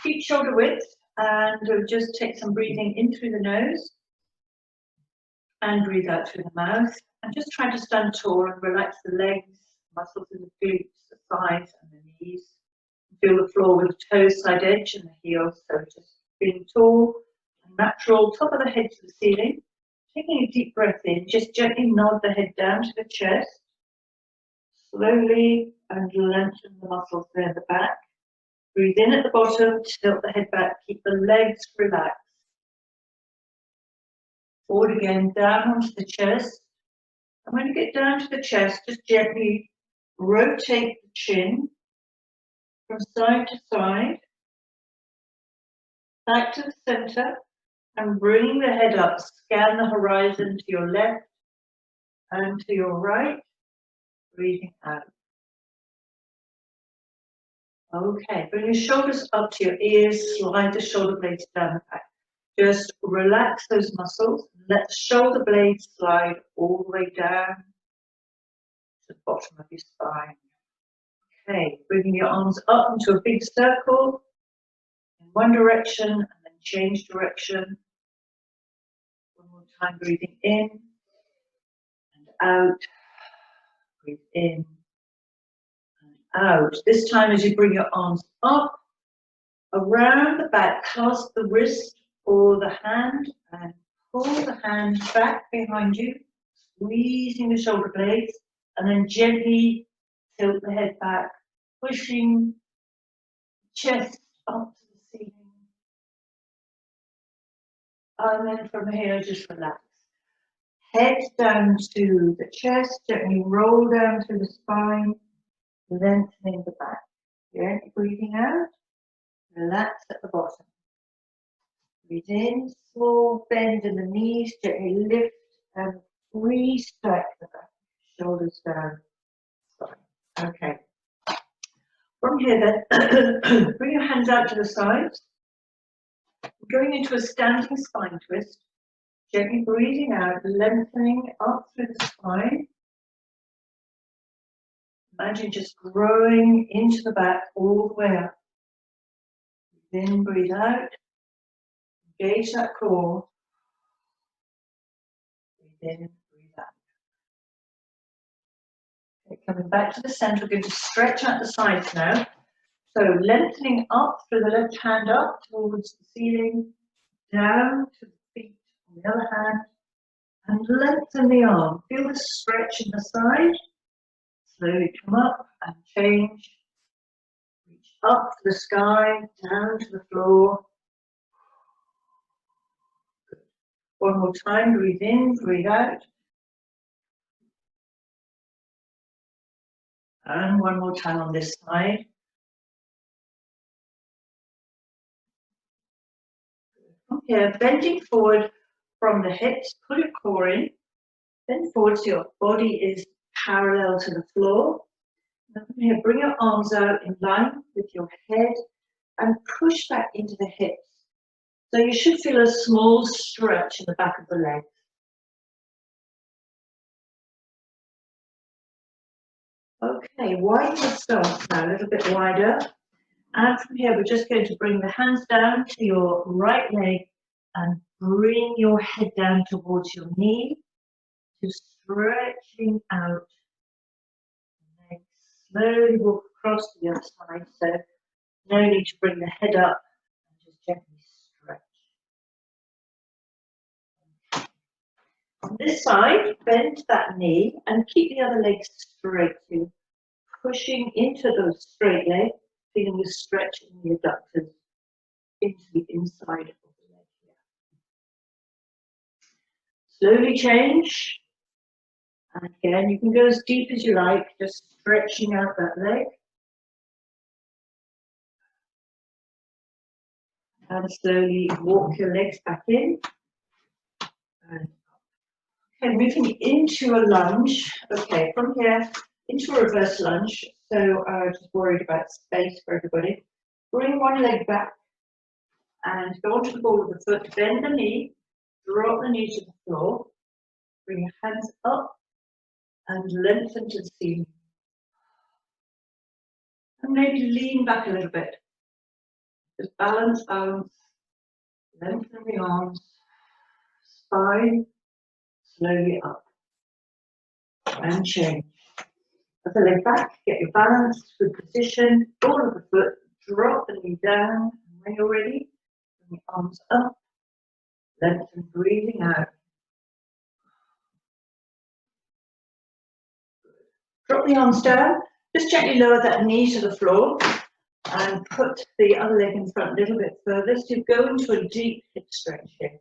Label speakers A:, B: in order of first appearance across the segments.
A: Feet shoulder width, and we'll just take some breathing in through the nose and breathe out through the mouth. And just try to stand tall and relax the legs, muscles in the glutes, the thighs and the knees. Feel the floor with the toes, side edge and the heels. So just being tall and natural, top of the head to the ceiling. Taking a deep breath in, just gently nod the head down to the chest. Slowly and lengthen the muscles there at the back. Breathe in at the bottom, tilt the head back, keep the legs relaxed. Forward again, down onto the chest. And when you get down to the chest, just gently rotate the chin from side to side, back to the center, and bring the head up. Scan the horizon to your left and to your right. Breathing out. Okay, bring your shoulders up to your ears, slide the shoulder blades down the back. Just relax those muscles. Let the shoulder blades slide all the way down to the bottom of your spine. Okay, bringing your arms up into a big circle in one direction and then change direction. One more time, breathing in and out. Breathe in and out. This time as you bring your arms up, around the back, clasp the wrist or the hand and pull the hand back behind you, squeezing the shoulder blades, and then gently tilt the head back, pushing the chest up to the ceiling. And then from here, just relax. Head down to the chest, gently roll down through the spine, lengthening the back. Gently breathing out, relax at the bottom. Breathe in, small bend in the knees, gently lift and re-strike the back, shoulders down, spine. Okay. From here then, bring your hands out to the sides. Going into a standing spine twist. Gently breathing out, lengthening up through the spine. Imagine just growing into the back all the way up. Breathe in, breathe out. Engage that core. Breathe in, breathe out. Okay, coming back to the center, we're going to stretch out the sides now. So lengthening up through the left hand up towards the ceiling, down to the feet on the other hand, and lengthen the arm. Feel the stretch in the side. Slowly come up and change. Reach up to the sky, down to the floor. Good. One more time, breathe in, breathe out. And one more time on this side. From here, bending forward from the hips, pull your core in. Bend forward so your body is parallel to the floor. Now from here, bring your arms out in line with your head and push back into the hips. So you should feel a small stretch in the back of the legs. Okay, widen the stance now, a little bit wider. And from here, we're just going to bring the hands down to your right leg and bring your head down towards your knee. Just stretching out. And then slowly walk across to the other side. So no need to bring the head up and just gently stretch. On this side, bend that knee and keep the other leg straight. So pushing into those straight legs, feeling the stretch in the adductors into the inside of the leg here. Slowly change. And again, you can go as deep as you like, just stretching out that leg. And slowly walk your legs back in. And okay, moving into a lunge. Okay, from here into a reverse lunge. So just worried about space for everybody. Bring one leg back and go onto the ball of the foot. Bend the knee, drop the knee to the floor. Bring your hands up and lengthen to the ceiling. And maybe lean back a little bit. Just balance, balance, lengthen the arms, spine, slowly up, and change. As the leg back, get your balance, good position, ball of the foot, drop the knee down, and when you're ready, bring the arms up, lengthen, breathing out. Drop the arms down, just gently lower that knee to the floor, and put the other leg in front a little bit further, so you go into a deep hip stretch here.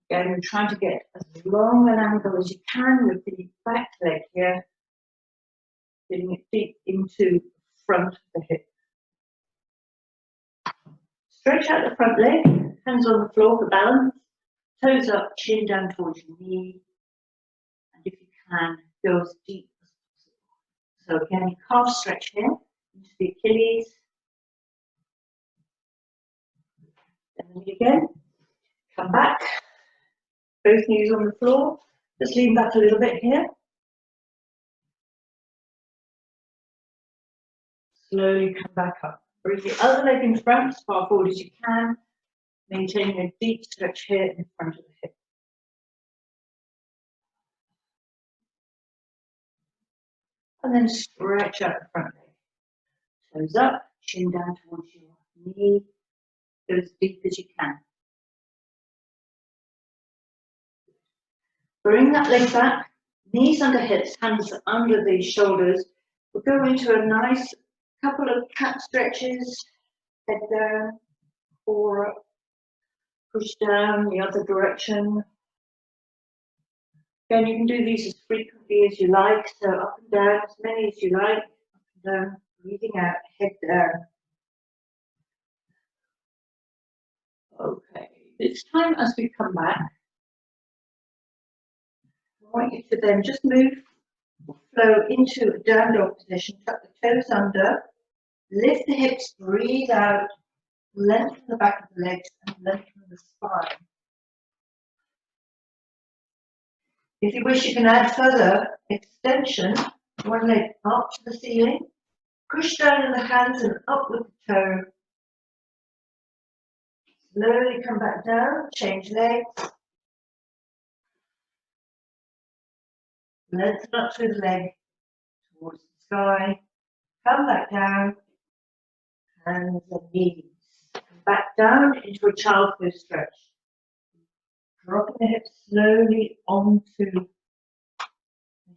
A: Again, we're trying to get as long an angle as you can with the back leg here, getting it deep into the front of the hip. Stretch out the front leg, hands on the floor for balance, toes up, chin down towards your knee, and if you can, go as deep as possible. So again, calf stretch here into the Achilles, and then again, come back, both knees on the floor, just lean back a little bit here. Slowly come back up. Bring the other leg in front as far forward as you can, maintaining a deep stretch here in front of the hip. And then stretch out the front leg. Toes up, chin down towards your knee. Go as deep as you can. Bring that leg back, knees under hips, hands under the shoulders. We'll go into a nice couple of cat stretches, head down, core up, push down the other direction. Again, you can do these as frequently as you like, so up and down, as many as you like, up and down, breathing out, head down. Okay, this time as we come back, I want you to then just move, flow into a down dog position, tuck the toes under, lift the hips, breathe out, lengthen the back of the legs and lengthen the spine. If you wish, you can add further extension, one leg up to the ceiling, push down in the hands and up with the toe. Slowly come back down, change legs. Lengthen up through the leg towards the sky. Come back down, hands and knees. Come back down into a child pose stretch. Dropping the hips slowly onto the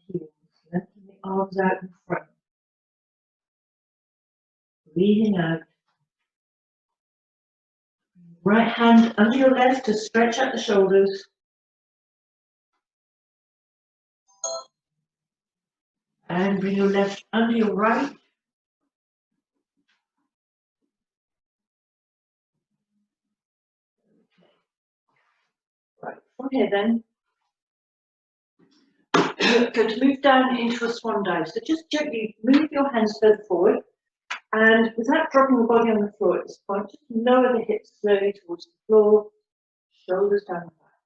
A: heels. Lengthen the arms out in front. Breathing out. Right hand under your left to stretch out the shoulders. And bring your left under your right. Right, from here then, you're going to move down into a swan dive. So just gently move your hands further forward. And without dropping the body on the floor at this point, just lower the hips slowly towards the floor, shoulders down the back.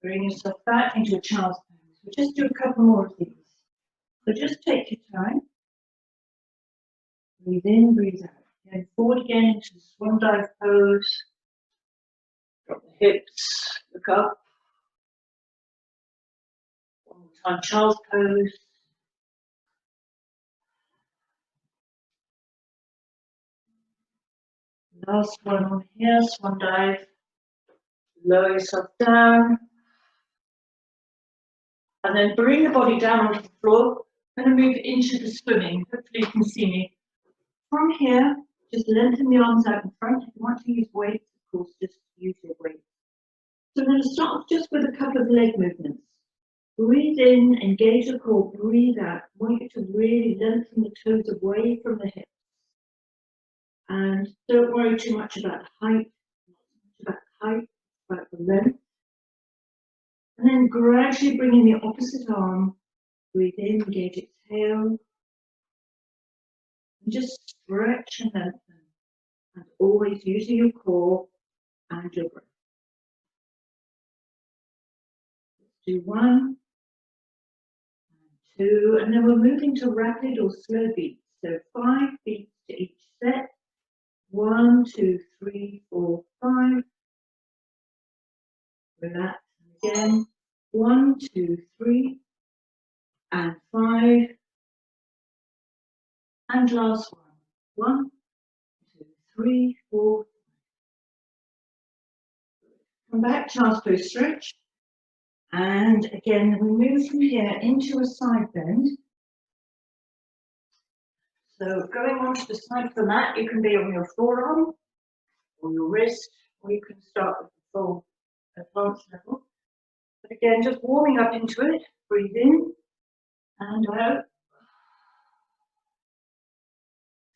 A: Bring yourself back into a child's pose. We'll just do a couple more of these. So just take your time. Breathe in, breathe out. Going forward again into the swan dive pose. Drop the hips, look up. One more time, child's pose. Last one on here, swan dive. Lower yourself down. And then bring the body down onto the floor. I'm going to move into the swimming. Hopefully you can see me. From here, just lengthen the arms out in front. If you want to use weights, of course, just use your weights. So I'm going to start off just with a couple of leg movements. Breathe in, engage the core, breathe out. I want you to really lengthen the toes away from the hips. And don't worry too much about height, about the length. And then gradually bring in the opposite arm. Breathe in, engage, exhale. And just stretch and lengthen. And always using your core and your breath. Let's do 1, and 2, and then we're moving to rapid or slow beats. So 5 beats to each set. 1, 2, 3, 4, 5. Relax again. 1, 2, 3, and 5. And last one. 1, 2, 3, 4. Come back, child's pose stretch. And again, we move from here into a side bend. So going onto the side of the mat, you can be on your forearm or your wrist, or you can start with the full advanced level. But again, just warming up into it. Breathe in and out.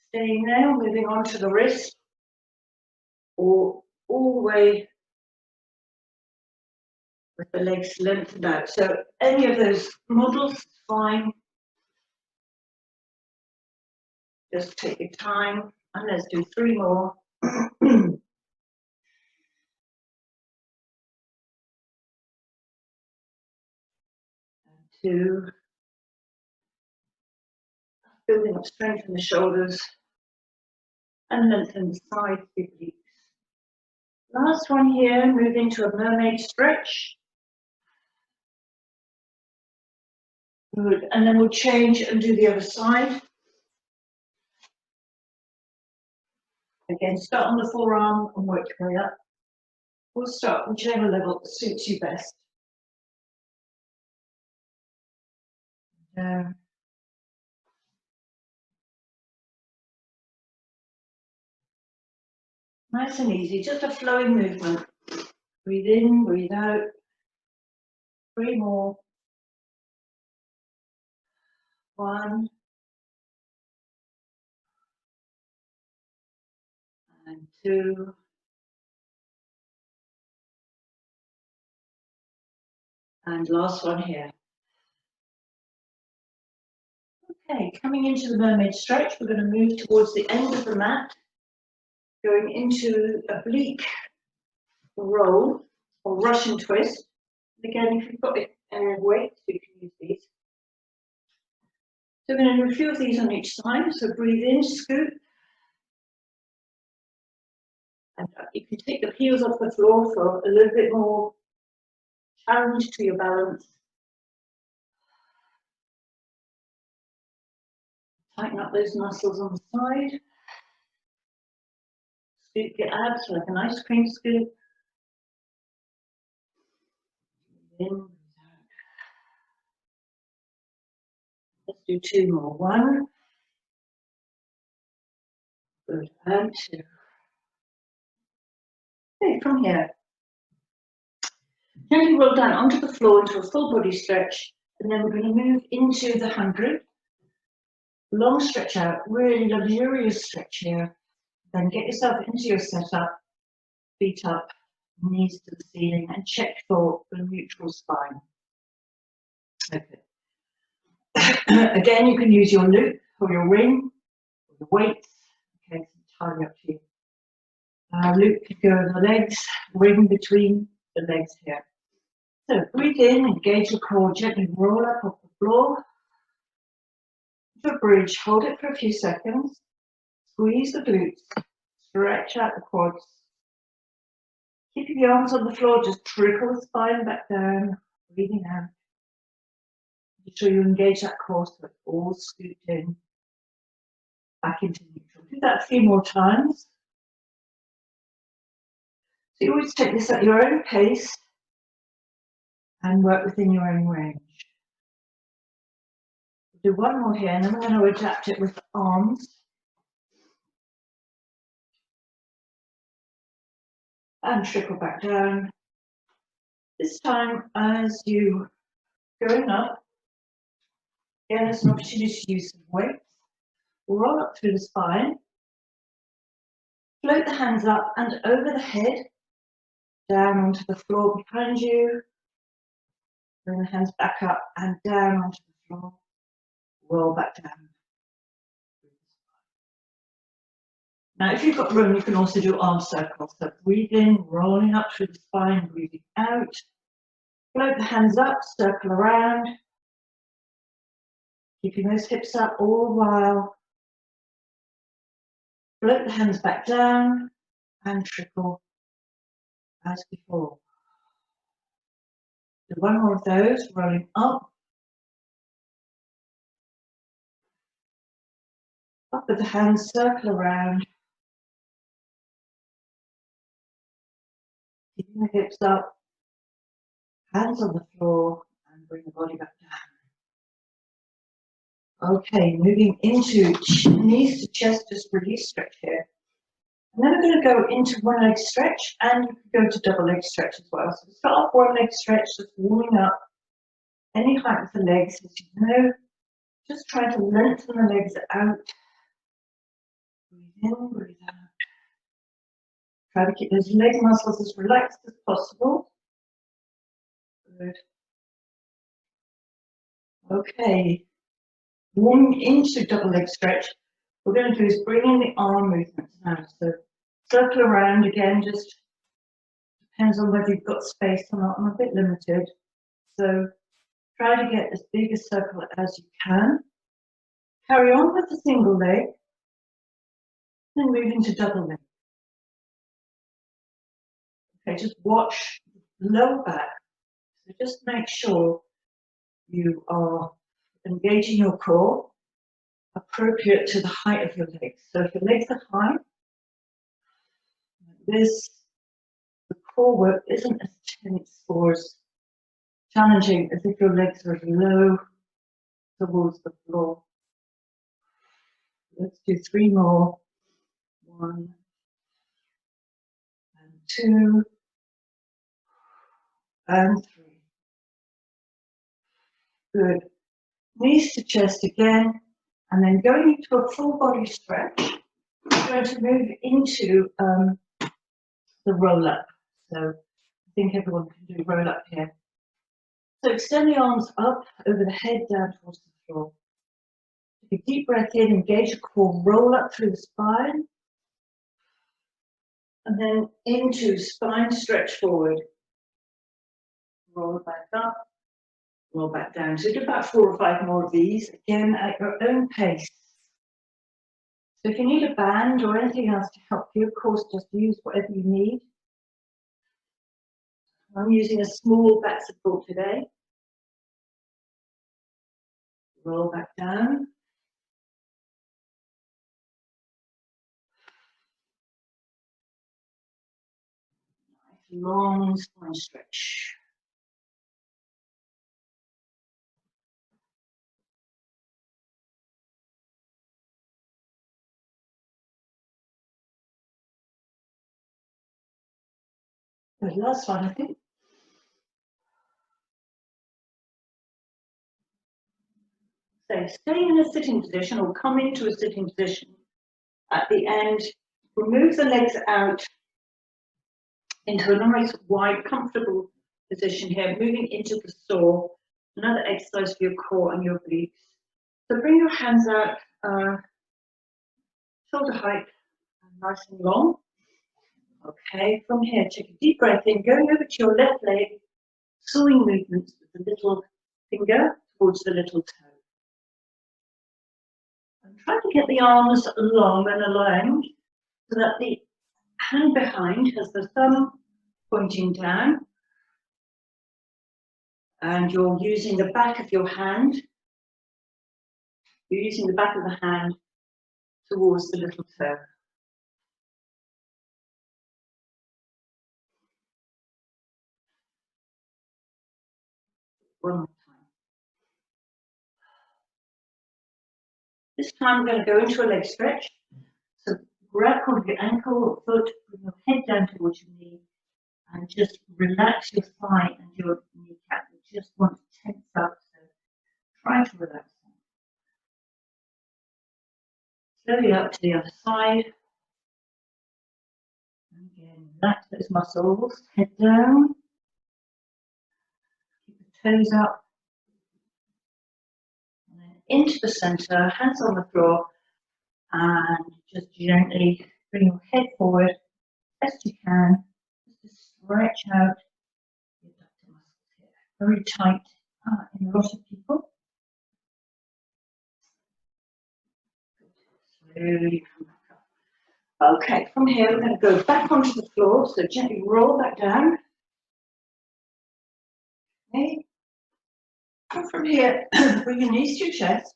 A: Staying there, moving on to the wrist, or all the way with the legs lengthened out. So any of those models is fine. Just take your time, and let's do 3 more. 2. Building up strength in the shoulders and lengthen the sides, the obliques. Last one here, move into a mermaid stretch. Good, and then we'll change and do the other side. Again, start on the forearm and work your way up. We'll start whichever level suits you best. Down. Nice and easy, just a flowing movement. Breathe in, breathe out. 3 more. 1. And 2. And last one here. Okay, coming into the mermaid stretch, we're going to move towards the end of the mat, going into oblique roll or Russian twist. Again, if you've got an area of weight, you can use these. So we're going to do a few of these on each side. So breathe in, scoop. And you can take the heels off the floor for a little bit more challenge to your balance. Tighten up those muscles on the side. Scoop your abs like an ice cream scoop. In. Let's do 2 more. 1. Good. And 2. Okay, from here. Gently roll down onto the floor into a full body stretch, and then we're going to move into the 100. Long stretch out, really luxurious stretch here. Then get yourself into your setup, feet up, knees to the ceiling, and check for the neutral spine. Okay. Again, you can use your loop or your ring, or the weights. Okay, it's entirely up to you. Loop could go in the legs, ring between the legs here. So breathe in, engage your core, gently roll up off the floor. To a bridge, hold it for a few seconds. Squeeze the glutes, stretch out the quads. Keeping the arms on the floor, just trickle the spine back down, breathing out. Make sure you engage that core so it's all scooped in, back into neutral. Do that a few more times. So you always take this at your own pace and work within your own range. We'll do 1 more here, and then we're going to adapt it with the arms. And trickle back down. This time, as you going up, again, there's an opportunity to use some weights. Roll up through the spine. Float the hands up and over the head, down onto the floor behind you. Bring the hands back up and down onto the floor. Roll back down. Now, if you've got room, you can also do arm circles. So breathe in, rolling up through the spine, breathing out. Float the hands up, circle around. Keeping those hips up all the while. Float the hands back down and trickle as before. Do one more of those, rolling up with the hands, circle around, keeping the hips up, hands on the floor, and bring the body back down. Okay, moving into knees to chest, just release stretch here. And then we're going to go into one leg stretch, and you can go to double leg stretch as well. So start off one leg stretch, just warming up any height of the legs, as you know. Just try to lengthen the legs out. Breathe in, breathe out. Try to keep those leg muscles as relaxed as possible. Good. Okay. Warming into double leg stretch, what we're going to do is bring in the arm movements now. So circle around again, just depends on whether you've got space or not. I'm a bit limited. So try to get as big a circle as you can. Carry on with the single leg, then move into double leg. Okay, just watch the lower back. So just make sure you are engaging your core appropriate to the height of your legs. So if your legs are high, like this, the core work isn't as tense or as challenging as if your legs are low towards the floor. Let's do 3 more. 1 and 2 and 3. Good. Knees to chest again, and then going into a full body stretch, we're going to move into the roll up. So I think everyone can do roll up here. So extend the arms up over the head, down towards the floor. Take a deep breath in, engage your core, roll up through the spine, and then into spine stretch forward. Roll back up, roll back down. So do about 4 or 5 more of these, again at your own pace. So if you need a band or anything else to help you, of course, just use whatever you need. I'm using a small back support today. Roll back down. Nice long spine stretch. The last one, I think. So stay in a sitting position or come into a sitting position. At the end, remove the legs out into a nice, wide, comfortable position here, moving into the saw. Another exercise for your core and your obliques. So bring your hands out, shoulder height, nice and long. Okay, from here, take a deep breath in, going over to your left leg, sawing movements with the little finger towards the little toe. And try to get the arms long and aligned so that the hand behind has the thumb pointing down, and you're using the back of your hand. You're using the back of the hand towards the little toe. One more time. This time we're going to go into a leg stretch. So grab hold of your ankle or foot, bring your head down towards your knee, and just relax your thigh and your kneecap. You just want to tense up, so try to relax them. Slowly up to the other side. And again, relax those muscles, head down. Keep the toes up. And then into the center, hands on the floor, and just gently bring your head forward as you can. Just stretch out your abdominal muscles here. Very tight in a lot of people. Slowly come back up. Okay, from here we're going to go back onto the floor, so gently roll back down. Okay. And from here, bring your knees to your chest,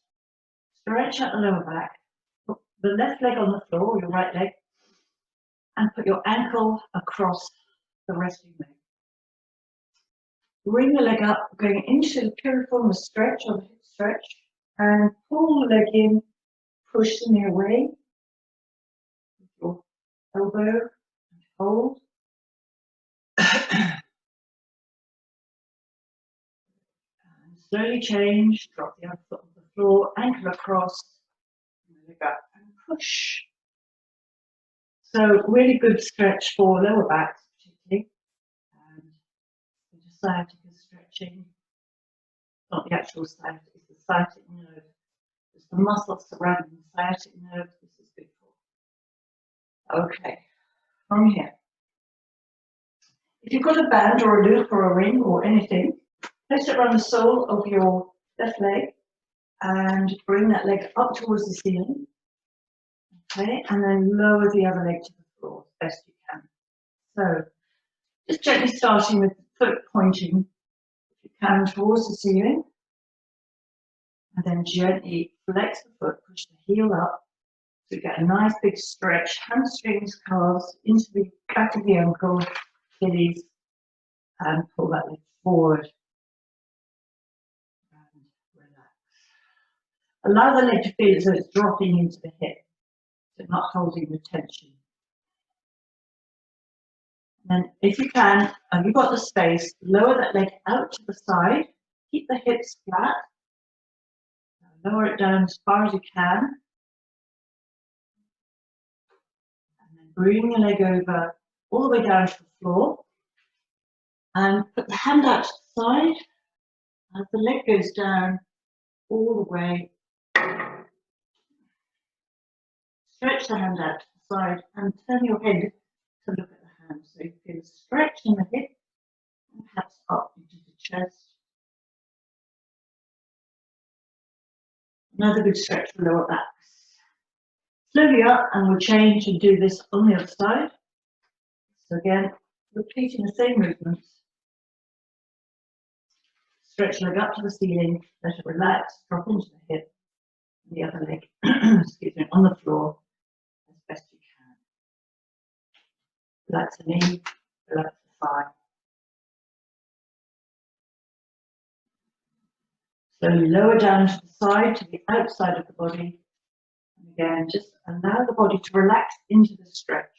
A: stretch out the lower back, put the left leg on the floor, your right leg, and put your ankle across the resting leg. Bring the leg up, going into the piriformis stretch or the hip stretch, and pull the leg in, push the knee away with your elbow, and hold. And slowly change, drop the other foot on the floor, ankle across, leg up, and push. So really good stretch for lower backs, particularly, and the sciatica stretching. Not the actual sciatica, it's the sciatic nerve. It's the muscle surrounding the sciatic nerve. This is good for. Okay, from here. If you've got a band or a loop or a ring or anything, place it around the sole of your left leg and bring that leg up towards the ceiling. Okay, and then lower the other leg to the floor as best you can. So just gently starting with the foot pointing, if you can, towards the ceiling. And then gently flex the foot, push the heel up. So you get a nice big stretch, hamstrings, calves, into the back of the ankle, Achilles, and pull that leg forward. And relax. Allow the leg to feel as though it's dropping into the hip, so not holding the tension. And then if you can, and you've got the space, lower that leg out to the side, keep the hips flat, lower it down as far as you can, and then bring the leg over all the way down to the floor, and put the hand out to the side, as the leg goes down all the way. Stretch the hand out to the side and turn your head to look at the hand. So you feel a stretch in the hip and perhaps up into the chest. Another good stretch for lower backs. Slowly up, and we'll change and do this on the other side. So again, repeating the same movements. Stretch the leg up to the ceiling, let it relax, drop into the hip, and the other leg, excuse me, on the floor as best you can. Relax the knee, relax the thigh. Slowly lower down to the side, to the outside of the body. And again, just allow the body to relax into the stretch.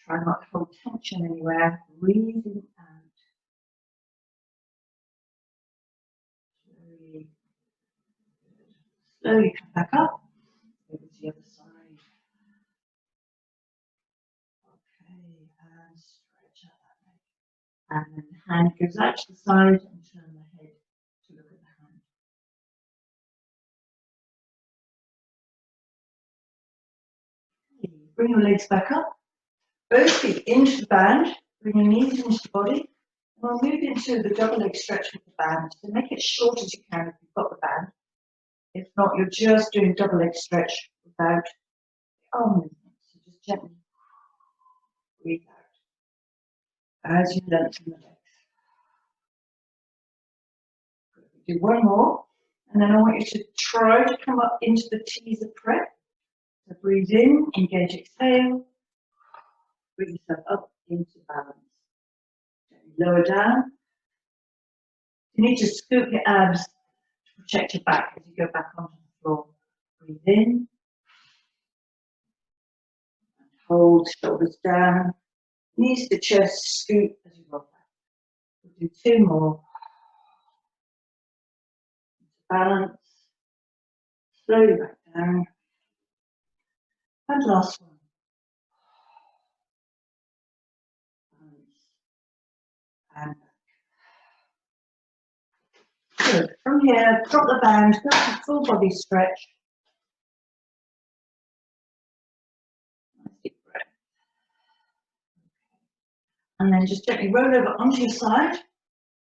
A: Try not to hold tension anywhere. Breathing out. Slowly come back up. Over to the other side. Okay, and stretch out that leg. And then the hand goes out to the side and turn the head to look at the hand. Okay, bring your legs back up. Both feet into the band. Bring your knees into the body. And we'll move into the double leg stretch with the band. So make it short as you can if you've got the band. If not, you're just doing double leg stretch without arm movement. So just gently breathe out as you lengthen the legs. Do one more, and then I want you to try to come up into the T's of prep. So breathe in, engage, exhale. Bring yourself up into balance. Lower down. You need to scoop your abs to protect your back as you go back onto the floor. Breathe in. And hold, shoulders down. Knees to chest, scoop as you roll back. We'll do two more. Balance. Slowly back down. And last one. And good. From here, drop the band, go to full body stretch. Nice deep breath. And then just gently roll over onto your side.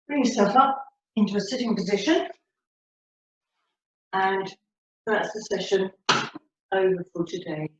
A: Bring yourself up into a sitting position. And that's the session over for today.